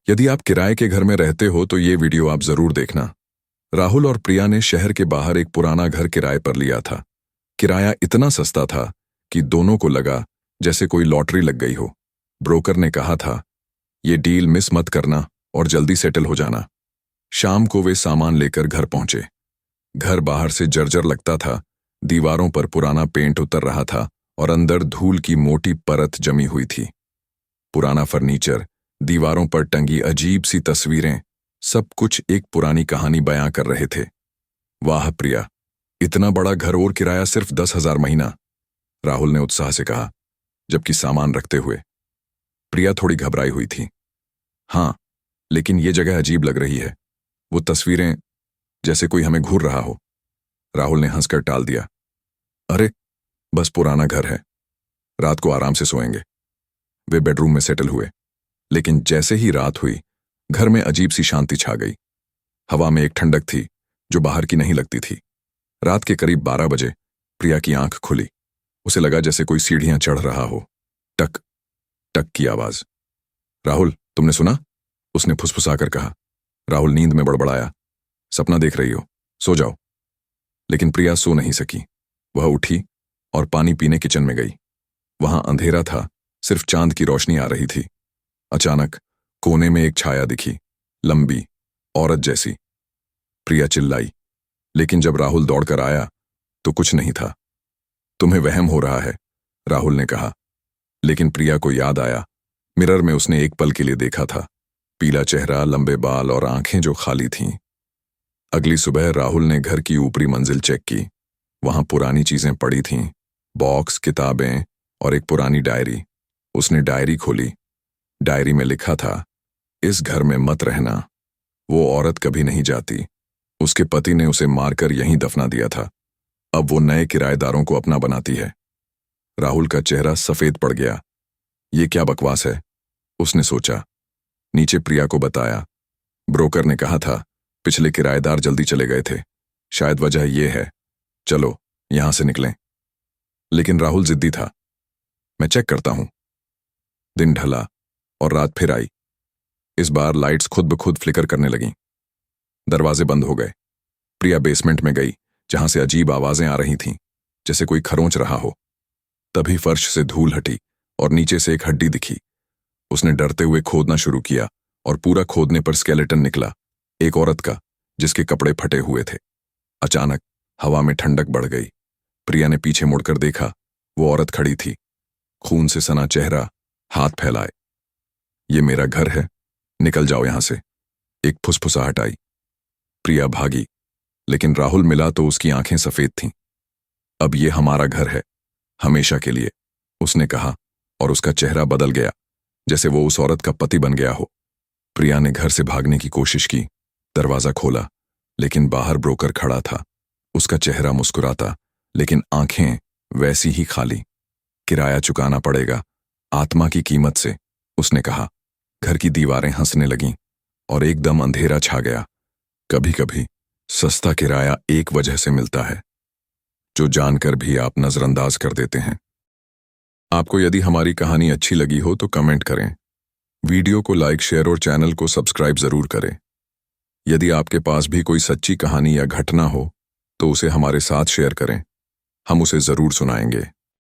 यदि आप किराए के घर में रहते हो तो ये वीडियो आप जरूर देखना। राहुल और प्रिया ने शहर के बाहर एक पुराना घर किराए पर लिया था। किराया इतना सस्ता था कि दोनों को लगा जैसे कोई लॉटरी लग गई हो। ब्रोकर ने कहा था, ये डील मिस मत करना और जल्दी सेटल हो जाना। शाम को वे सामान लेकर घर पहुंचे। घर बाहर से जर्जर लगता था, दीवारों पर पुराना पेंट उतर रहा था और अंदर धूल की मोटी परत जमी हुई थी। पुराना फर्नीचर, दीवारों पर टंगी अजीब सी तस्वीरें, सब कुछ एक पुरानी कहानी बयां कर रहे थे। वाह प्रिया, इतना बड़ा घर और किराया सिर्फ 10,000 महीना, राहुल ने उत्साह से कहा, जबकि सामान रखते हुए। प्रिया थोड़ी घबराई हुई थी। हाँ, लेकिन ये जगह अजीब लग रही है। वो तस्वीरें, जैसे कोई हमें घूर रहा हो। राहुल ने हंसकर टाल दिया। अरे, बस पुराना घर है, रात को आराम से सोएंगे। वे बेडरूम में सेटल हुए, लेकिन जैसे ही रात हुई, घर में अजीब सी शांति छा गई। हवा में एक ठंडक थी जो बाहर की नहीं लगती थी। रात के करीब 12 बजे प्रिया की आंख खुली। उसे लगा जैसे कोई सीढ़ियां चढ़ रहा हो। टक टक की आवाज। राहुल, तुमने सुना? उसने फुसफुसाकर कहा। राहुल नींद में बड़बड़ाया। सपना देख रही हो, सो जाओ। लेकिन प्रिया सो नहीं सकी। वह उठी और पानी पीने किचन में गई। वहां अंधेरा था, सिर्फ चांद की रोशनी आ रही थी। अचानक कोने में एक छाया दिखी, लंबी, औरत जैसी। प्रिया चिल्लाई, लेकिन जब राहुल दौड़कर आया तो कुछ नहीं था। तुम्हें वहम हो रहा है, राहुल ने कहा। लेकिन प्रिया को याद आया, मिरर में उसने एक पल के लिए देखा था। पीला चेहरा, लंबे बाल और आंखें जो खाली थीं। अगली सुबह राहुल ने घर की ऊपरी मंजिल चेक की। वहां पुरानी चीजें पड़ी थीं, बॉक्स, किताबें और एक पुरानी डायरी। उसने डायरी खोली। डायरी में लिखा था, इस घर में मत रहना। वो औरत कभी नहीं जाती। उसके पति ने उसे मारकर यहीं दफना दिया था। अब वो नए किराएदारों को अपना बनाती है। राहुल का चेहरा सफेद पड़ गया। ये क्या बकवास है, उसने सोचा। नीचे प्रिया को बताया, ब्रोकर ने कहा था पिछले किराएदार जल्दी चले गए थे, शायद वजह यह है। चलो यहां से निकलें। लेकिन राहुल जिद्दी था। मैं चेक करता हूं। दिन ढला और रात फिर आई। इस बार लाइट्स खुद ब खुद फ्लिकर करने लगीं। दरवाजे बंद हो गए। प्रिया बेसमेंट में गई, जहां से अजीब आवाजें आ रही थीं, जैसे कोई खरोंच रहा हो। तभी फर्श से धूल हटी और नीचे से एक हड्डी दिखी। उसने डरते हुए खोदना शुरू किया और पूरा खोदने पर स्केलेटन निकला, एक औरत का, जिसके कपड़े फटे हुए थे। अचानक हवा में ठंडक बढ़ गई। प्रिया ने पीछे मुड़कर देखा। वो औरत खड़ी थी, खून से सना चेहरा, हाथ फैलाए। ये मेरा घर है, निकल जाओ यहां से, एक फुसफुसाहट आई। प्रिया भागी, लेकिन राहुल मिला तो उसकी आंखें सफेद थीं। अब ये हमारा घर है, हमेशा के लिए, उसने कहा, और उसका चेहरा बदल गया, जैसे वो उस औरत का पति बन गया हो। प्रिया ने घर से भागने की कोशिश की। दरवाजा खोला, लेकिन बाहर ब्रोकर खड़ा था। उसका चेहरा मुस्कुराता, लेकिन आंखें वैसी ही खाली। किराया चुकाना पड़ेगा, आत्मा की कीमत से, उसने कहा। घर की दीवारें हंसने लगीं और एकदम अंधेरा छा गया। कभी कभी सस्ता किराया एक वजह से मिलता है, जो जानकर भी आप नजरअंदाज कर देते हैं। आपको यदि हमारी कहानी अच्छी लगी हो तो कमेंट करें, वीडियो को लाइक, शेयर और चैनल को सब्सक्राइब जरूर करें। यदि आपके पास भी कोई सच्ची कहानी या घटना हो तो उसे हमारे साथ शेयर करें, हम उसे जरूर सुनाएंगे।